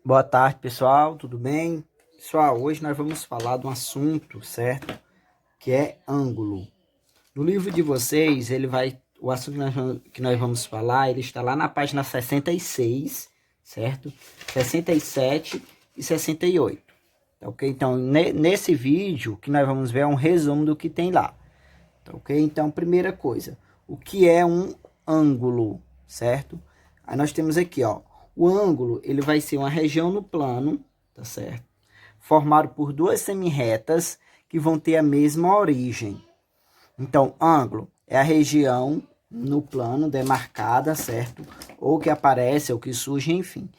Boa tarde, pessoal, tudo bem? Pessoal, hoje nós vamos falar de um assunto, certo? Que é ângulo. No livro de vocês, o assunto que nós vamos falar, ele está lá na página 66, certo? 67 e 68, tá ok? Então, nesse vídeo, o que nós vamos ver é um resumo do que tem lá, tá ok? Então, primeira coisa, o que é um ângulo, certo? Aí nós temos aqui, ó, o ângulo, ele vai ser uma região no plano, tá certo? Formado por duas semirretas que vão ter a mesma origem. Então, ângulo é a região no plano demarcada, certo? Ou que aparece, ou que surge, enfim.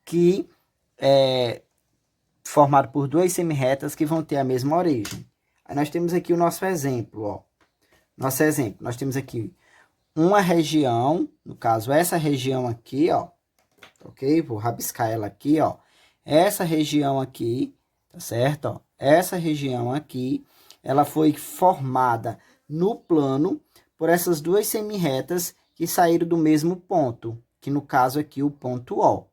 Que é formado por duas semirretas que vão ter a mesma origem. Aí nós temos aqui o nosso exemplo, ó. Nosso exemplo, nós temos aqui uma região, no caso essa região aqui, ó, ok? Vou rabiscar ela aqui, ó. Essa região aqui, tá certo? Ó, essa região aqui, ela foi formada no plano por essas duas semirretas que saíram do mesmo ponto, que no caso aqui o ponto O.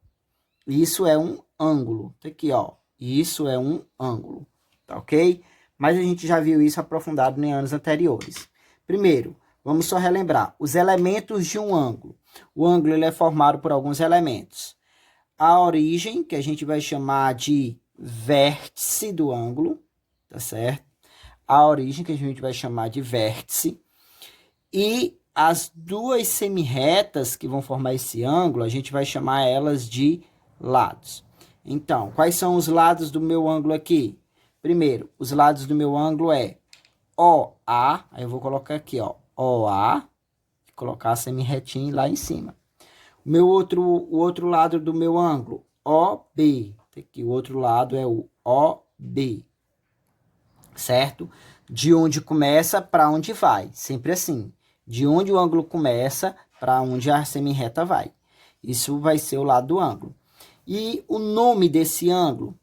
Isso é um ângulo, tá aqui, ó. Isso é um ângulo, tá ok? Mas a gente já viu isso aprofundado em anos anteriores. Primeiro, vamos só relembrar os elementos de um ângulo. O ângulo ele é formado por alguns elementos. A origem, que a gente vai chamar de vértice do ângulo, tá certo? A origem, que a gente vai chamar de vértice. E as duas semirretas que vão formar esse ângulo, a gente vai chamar elas de lados. Então, quais são os lados do meu ângulo aqui? Primeiro, os lados do meu ângulo é OA, aí eu vou colocar aqui, ó, OA, colocar a semirretinha lá em cima. O outro lado do meu ângulo, OB, aqui o outro lado é o OB, certo? De onde começa para onde vai, sempre assim. De onde o ângulo começa para onde a semirreta vai. Isso vai ser o lado do ângulo. E o nome desse ângulo,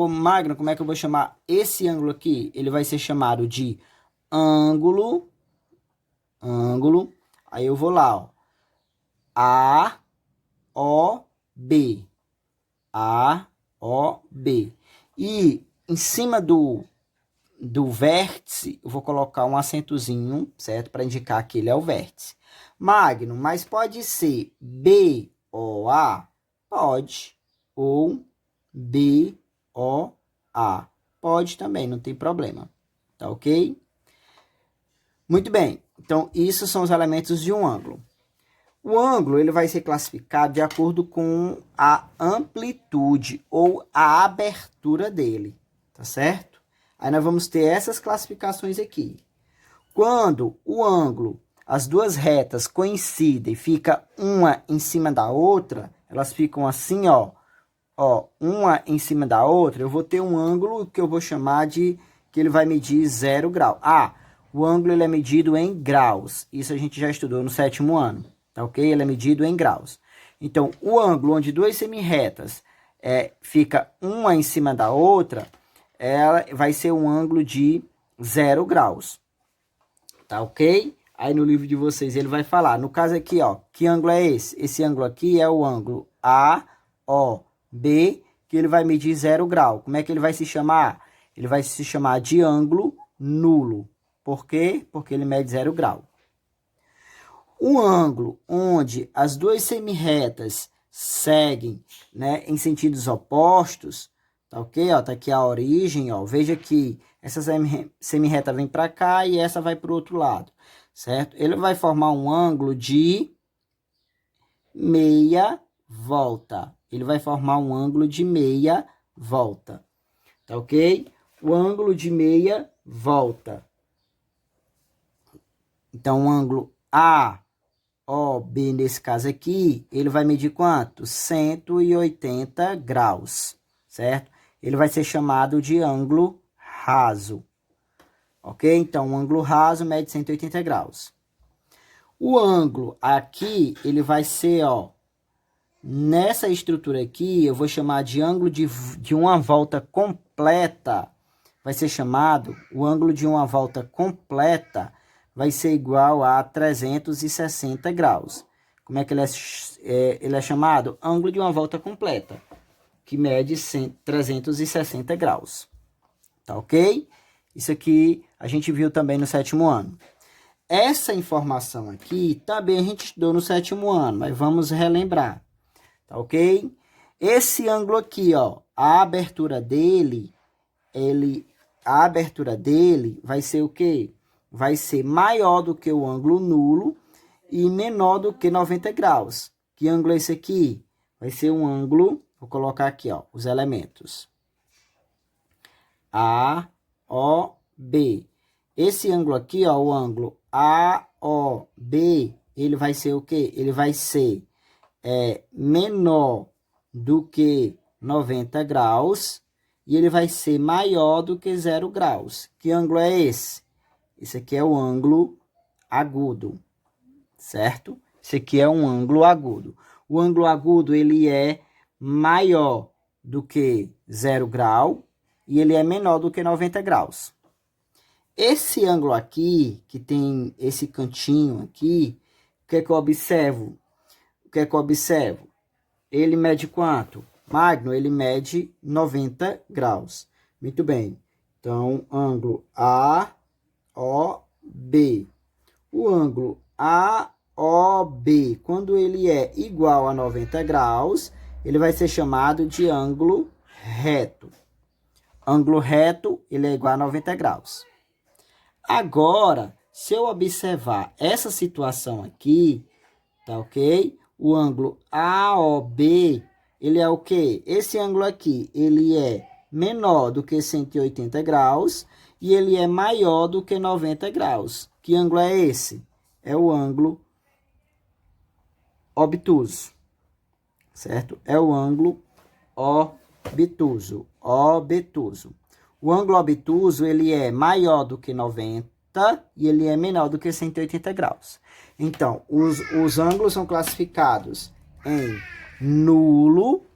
Magno, como é que eu vou chamar esse ângulo aqui? Ele vai ser chamado de ângulo, aí eu vou lá, ó, AOB, AOB. E em cima do vértice, eu vou colocar um acentozinho, certo? Para indicar que ele é o vértice. Magno, mas pode ser BOA? Pode. Ou BOA? Pode também, não tem problema. Tá ok? Muito bem. Então, isso são os elementos de um ângulo. O ângulo ele vai ser classificado de acordo com a amplitude ou a abertura dele, tá certo? Aí nós vamos ter essas classificações aqui. Quando o ângulo, as duas retas coincidem, fica uma em cima da outra, elas ficam assim, ó, uma em cima da outra, eu vou ter um ângulo que eu vou chamar de, que ele vai medir 0 grau. O ângulo ele é medido em graus, isso a gente já estudou no 7º ano, tá ok? Ele é medido em graus. Então, o ângulo onde duas semirretas fica uma em cima da outra, ela vai ser um ângulo de 0 graus, tá ok? Aí no livro de vocês ele vai falar, no caso aqui, ó, que ângulo é esse? Esse ângulo aqui é o ângulo AOB, que ele vai medir 0 grau. Como é que ele vai se chamar? Ele vai se chamar de ângulo nulo. Por quê? Porque ele mede 0 grau. Um ângulo onde as duas semirretas seguem, né, em sentidos opostos, tá ok? Ó, tá aqui a origem, ó. Veja que essa semirreta vem para cá e essa vai para o outro lado, certo? Ele vai formar um ângulo de meia volta. Ele vai formar um ângulo de meia volta, tá ok? O ângulo de meia volta. Então, o ângulo AOB, nesse caso aqui, ele vai medir quanto? 180 graus, certo? Ele vai ser chamado de ângulo raso, ok? Então, o ângulo raso mede 180 graus. O ângulo aqui, ele vai ser, ó, nessa estrutura aqui, eu vou chamar de ângulo de uma volta completa, vai ser chamado, o ângulo de uma volta completa vai ser igual a 360 graus. Como é que ele é chamado? Ângulo de uma volta completa, que mede 360 graus. Tá ok? Isso aqui a gente viu também no 7º ano. Essa informação aqui também a gente estudou no 7º ano, mas vamos relembrar. Tá ok? Esse ângulo aqui, ó, a abertura dele vai ser o quê? Vai ser maior do que o ângulo nulo e menor do que 90 graus. Que ângulo é esse aqui? Vai ser um ângulo, vou colocar aqui, ó, os elementos. AOB. Esse ângulo aqui, ó, o ângulo AOB, ele vai ser o quê? Ele vai ser menor do que 90 graus e ele vai ser maior do que 0 graus. Que ângulo é esse? Esse aqui é o ângulo agudo, certo? Esse aqui é um ângulo agudo. O ângulo agudo, ele é maior do que 0 grau e ele é menor do que 90 graus. Esse ângulo aqui, que tem esse cantinho aqui, o que é que eu observo? Ele mede quanto? Magno, ele mede 90 graus. Muito bem. Então, ângulo AOB. O ângulo AOB, quando ele é igual a 90 graus, ele vai ser chamado de ângulo reto. Ângulo reto, ele é igual a 90 graus. Agora, se eu observar essa situação aqui, tá ok? O ângulo AOB, ele é o quê? Esse ângulo aqui, ele é menor do que 180 graus e ele é maior do que 90 graus. Que ângulo é esse? É o ângulo obtuso, certo? É o ângulo obtuso. O ângulo obtuso, ele é maior do que 90 e ele é menor do que 180 graus. Então, os ângulos são classificados em nulo,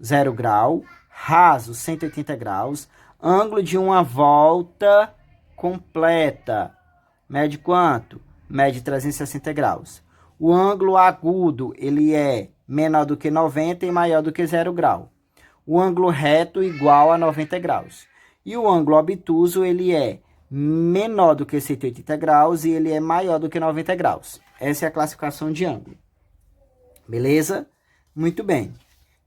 0 grau, raso, 180 graus, ângulo de uma volta completa. Mede quanto? Mede 360 graus. O ângulo agudo, ele é menor do que 90 e maior do que 0 grau. O ângulo reto igual a 90 graus. E o ângulo obtuso, ele é menor do que 180 graus e ele é maior do que 90 graus. Essa é a classificação de ângulo. Beleza? Muito bem.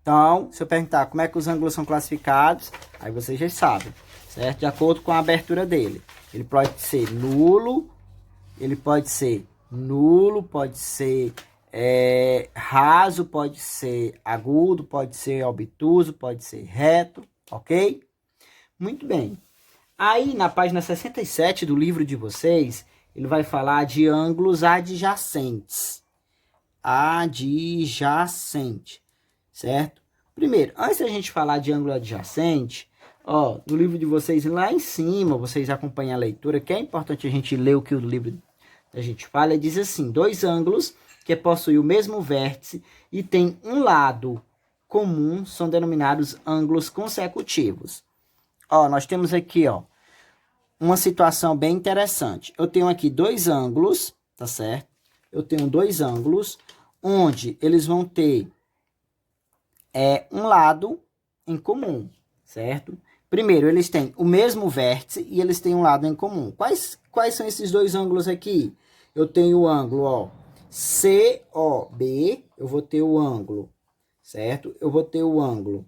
Então, se eu perguntar como é que os ângulos são classificados, aí vocês já sabem, certo? De acordo com a abertura dele. Ele pode ser nulo, pode ser raso, pode ser agudo, pode ser obtuso, pode ser reto, ok? Muito bem. Aí, na página 67 do livro de vocês, ele vai falar de ângulos adjacentes. Certo? Primeiro, antes da gente falar de ângulo adjacente, ó, no livro de vocês, lá em cima, vocês acompanham a leitura, que é importante a gente ler o que o livro da gente fala, diz assim, 2 ângulos que possuem o mesmo vértice e têm um lado comum são denominados ângulos consecutivos. Ó, nós temos aqui, ó, uma situação bem interessante. Eu tenho aqui 2 ângulos, tá certo? Eu tenho 2 ângulos onde eles vão ter um lado em comum, certo? Primeiro, eles têm o mesmo vértice e eles têm um lado em comum. Quais são esses 2 ângulos aqui? Eu tenho o ângulo, ó, COB, eu vou ter o ângulo, certo? Eu vou ter o ângulo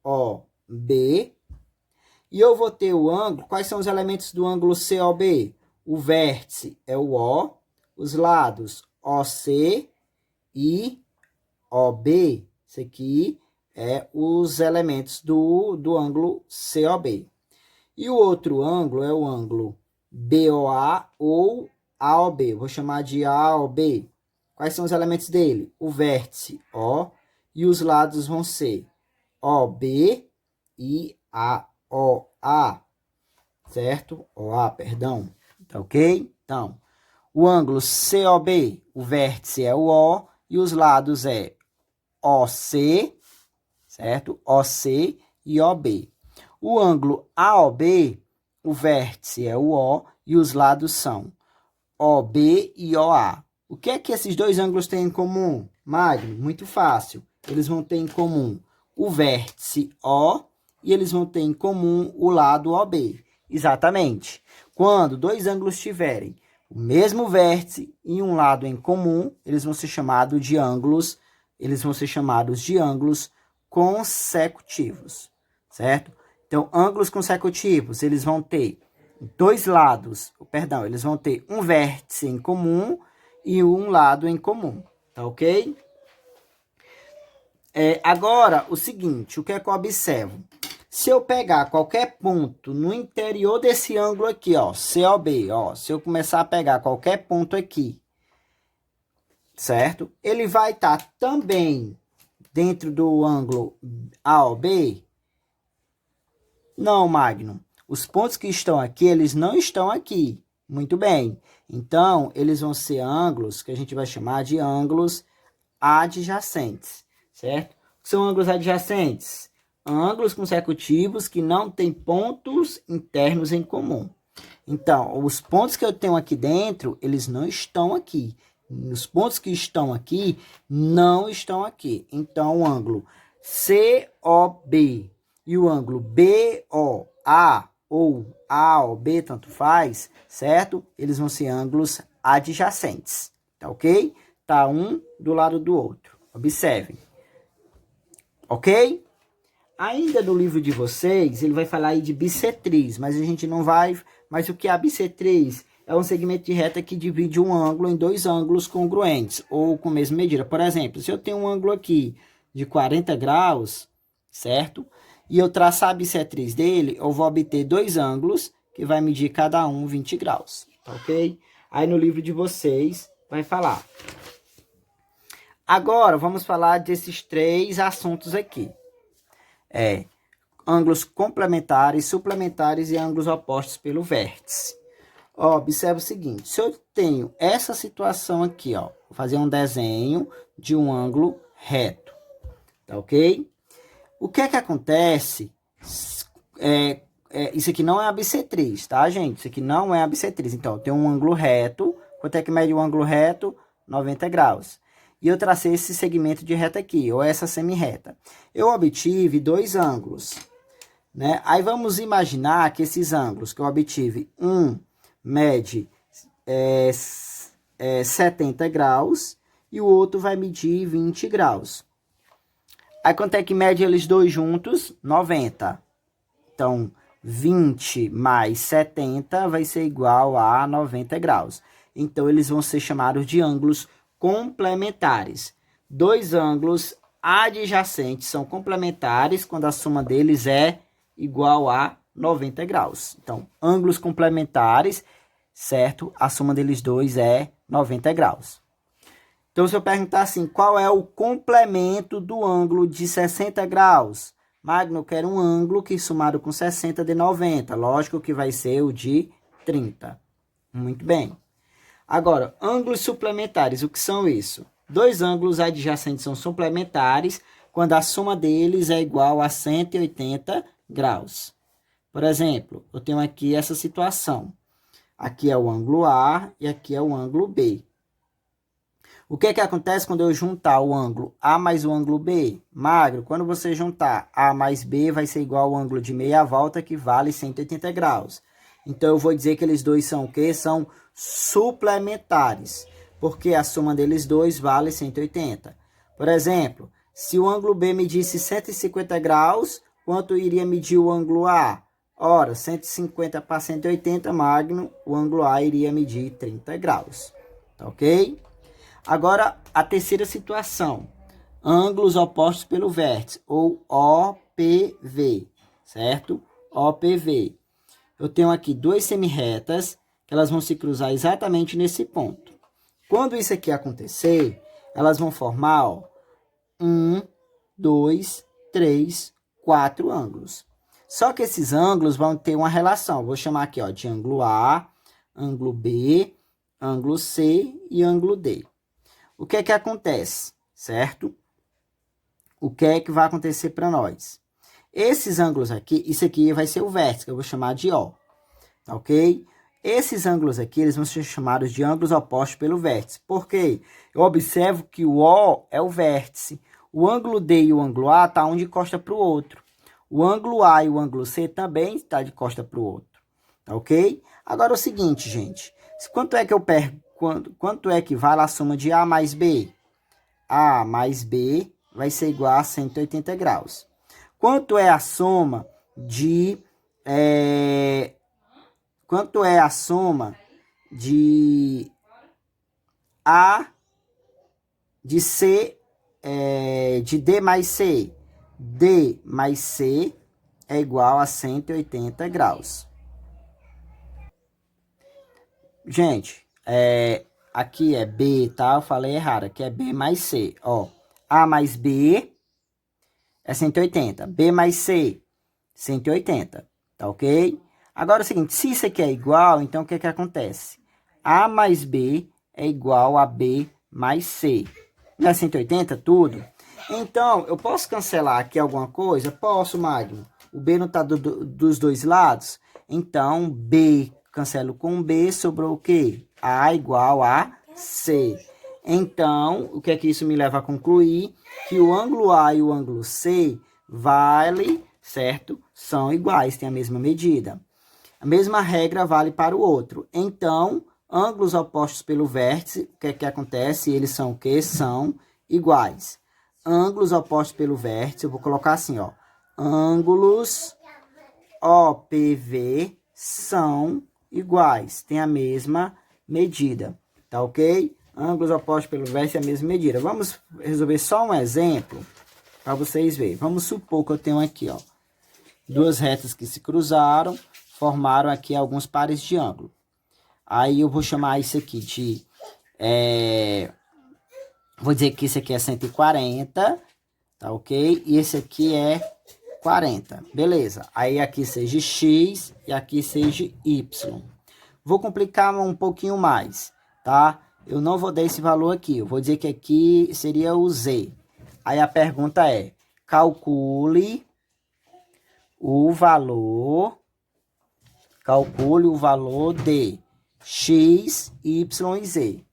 COB e eu vou ter o ângulo, quais são os elementos do ângulo COB? O vértice é o O, os lados OC e OB. Isso aqui é os elementos do ângulo COB. E o outro ângulo é o ângulo BOA ou AOB. Vou chamar de AOB. Quais são os elementos dele? O vértice O e os lados vão ser OB e AOA. Certo? OA, perdão. Tá ok? Então, o ângulo COB, o vértice é o O e os lados é OC, certo? OC e OB. O ângulo AOB, o vértice é o O e os lados são OB e OA. O que é que esses dois ângulos têm em comum? Magno, muito fácil. Eles vão ter em comum o vértice O e eles vão ter em comum o lado OB. Exatamente. Quando dois ângulos tiverem o mesmo vértice e um lado em comum, eles vão ser chamados de ângulos, consecutivos, certo? Então, ângulos consecutivos, eles vão ter dois lados, eles vão ter um vértice em comum e um lado em comum, tá ok? Agora, o seguinte, o que é que eu observo? Se eu pegar qualquer ponto no interior desse ângulo aqui, ó, COB, ó, se eu começar a pegar qualquer ponto aqui, certo? Ele vai estar também dentro do ângulo AOB? Não, Magno. Os pontos que estão aqui, eles não estão aqui. Muito bem. Então, eles vão ser ângulos que a gente vai chamar de ângulos adjacentes, certo? São ângulos adjacentes? Ângulos consecutivos que não têm pontos internos em comum. Então, os pontos que eu tenho aqui dentro, eles não estão aqui. Os pontos que estão aqui, não estão aqui. Então, o ângulo COB e o ângulo BOA ou AOB, tanto faz, certo? Eles vão ser ângulos adjacentes, tá ok? Tá um do lado do outro. Observem. Ok? Ainda no livro de vocês, ele vai falar aí de bissetriz, mas a gente não vai... Mas o que é a bissetriz? É um segmento de reta que divide um ângulo em dois ângulos congruentes, ou com a mesma medida. Por exemplo, se eu tenho um ângulo aqui de 40 graus, certo? E eu traçar a bissetriz dele, eu vou obter dois ângulos, que vai medir cada um 20 graus, tá ok? Aí no livro de vocês, vai falar. Agora, vamos falar desses três assuntos aqui. Ângulos complementares, suplementares e ângulos opostos pelo vértice. Ó, observa o seguinte, se eu tenho essa situação aqui, ó, vou fazer um desenho de um ângulo reto, tá ok? O que é que acontece? Isso aqui não é a bissetriz, tá, gente? Isso aqui não é a bissetriz. Então, eu tenho um ângulo reto. Quanto é que mede um ângulo reto? 90 graus. E eu tracei esse segmento de reta aqui, ou essa semi-reta. Eu obtive dois ângulos, né? Aí vamos imaginar que esses ângulos que eu obtive, um mede 70 graus e o outro vai medir 20 graus. Aí quanto é que mede eles dois juntos? 90. Então, 20 mais 70 vai ser igual a 90 graus. Então, eles vão ser chamados de ângulos complementares. Dois ângulos adjacentes são complementares quando a soma deles é igual a 90 graus. Então, ângulos complementares, certo? A soma deles dois é 90 graus. Então, se eu perguntar assim, qual é o complemento do ângulo de 60 graus? Magno, eu quero um ângulo que somado com 60 de 90. Lógico que vai ser o de 30. Muito bem. Agora, ângulos suplementares, o que são isso? Dois ângulos adjacentes são suplementares quando a soma deles é igual a 180 graus. Por exemplo, eu tenho aqui essa situação. Aqui é o ângulo A e aqui é o ângulo B. O que é que acontece quando eu juntar o ângulo A mais o ângulo B? Magro, quando você juntar A mais B, vai ser igual ao ângulo de meia volta, que vale 180 graus. Então, eu vou dizer que eles dois são o quê? São suplementares, porque a soma deles dois vale 180. Por exemplo, se o ângulo B medisse 150 graus, quanto iria medir o ângulo A? Ora, 150 para 180, Magno, o ângulo A iria medir 30 graus. Tá ok? Agora, a terceira situação. Ângulos opostos pelo vértice, ou OPV, certo? OPV. Eu tenho aqui duas semirretas, que elas vão se cruzar exatamente nesse ponto. Quando isso aqui acontecer, elas vão formar, ó, 1, 2, 3, 4 ângulos. Só que esses ângulos vão ter uma relação. Vou chamar aqui, ó, de ângulo A, ângulo B, ângulo C e ângulo D. O que é que acontece, certo? O que é que vai acontecer para nós? Esses ângulos aqui, isso aqui vai ser o vértice, que eu vou chamar de O, tá ok? Esses ângulos aqui, eles vão ser chamados de ângulos opostos pelo vértice. Por quê? Eu observo que o O é o vértice. O ângulo D e o ângulo A tá um de costa para o outro. O ângulo A e o ângulo C também está de costa para o outro. Tá ok? Agora é o seguinte, gente. Quanto é que eu perco? Quanto é que vale a soma de A mais B? A mais B vai ser igual a 180 graus. Quanto é a soma de... quanto é a soma de A de C, de D mais C? D mais C é igual a 180 graus. Gente, aqui é B, tá? Eu falei errado. Aqui é B mais C. Ó, A mais B é 180. B mais C, 180. Tá ok? Agora é o seguinte, se isso aqui é igual, então o que acontece? A mais B é igual a B mais C. Não é 180 tudo? Então, eu posso cancelar aqui alguma coisa? Posso, Magno. O B não está dos dois lados? Então, B cancelo com B, sobrou o quê? A igual a C. Então, o que é que isso me leva a concluir? Que o ângulo A e o ângulo C vale, certo? São iguais, têm a mesma medida. A mesma regra vale para o outro. Então, ângulos opostos pelo vértice, o que é que acontece? Eles são o quê? São iguais. Ângulos opostos pelo vértice, eu vou colocar assim, ó. Ângulos OPV são iguais, tem a mesma medida, tá ok? Ângulos opostos pelo vértice é a mesma medida. Vamos resolver só um exemplo para vocês verem. Vamos supor que eu tenho aqui, ó, duas retas que se cruzaram, formaram aqui alguns pares de ângulo. Aí eu vou chamar isso aqui de... vou dizer que esse aqui é 140, tá ok? E esse aqui é 40, beleza. Aí aqui seja X e aqui seja Y. Vou complicar um pouquinho mais, tá? Eu não vou dar esse valor aqui, eu vou dizer que aqui seria o Z. Aí a pergunta é, calcule o valor de X, Y e Z.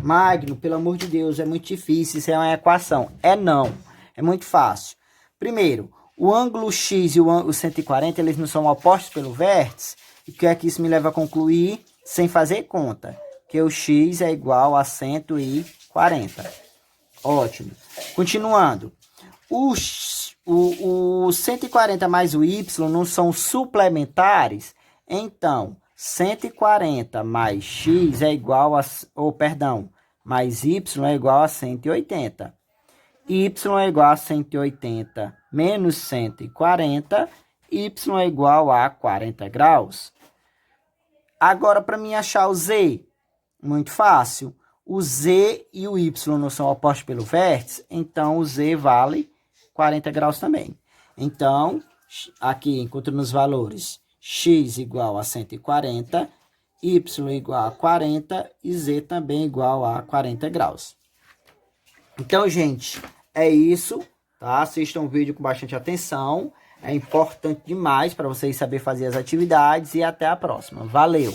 Magno, pelo amor de Deus, é muito difícil, isso é uma equação. Não, é muito fácil. Primeiro, o ângulo X e o 140, eles não são opostos pelo vértice. E o que é que isso me leva a concluir? Sem fazer conta, que o X é igual a 140. Ótimo. Continuando. O 140 mais o Y não são suplementares? Então, 140 mais X é igual a... mais Y é igual a 180. Y é igual a 180 menos 140. Y é igual a 40 graus. Agora, para mim achar o Z, muito fácil. O Z e o Y não são opostos pelo vértice, então o Z vale 40 graus também. Então, aqui encontro nos valores X igual a 140, Y igual a 40 e Z também igual a 40 graus. Então, gente, é isso, tá? Assistam o vídeo com bastante atenção. É importante demais para vocês saberem fazer as atividades e até a próxima. Valeu!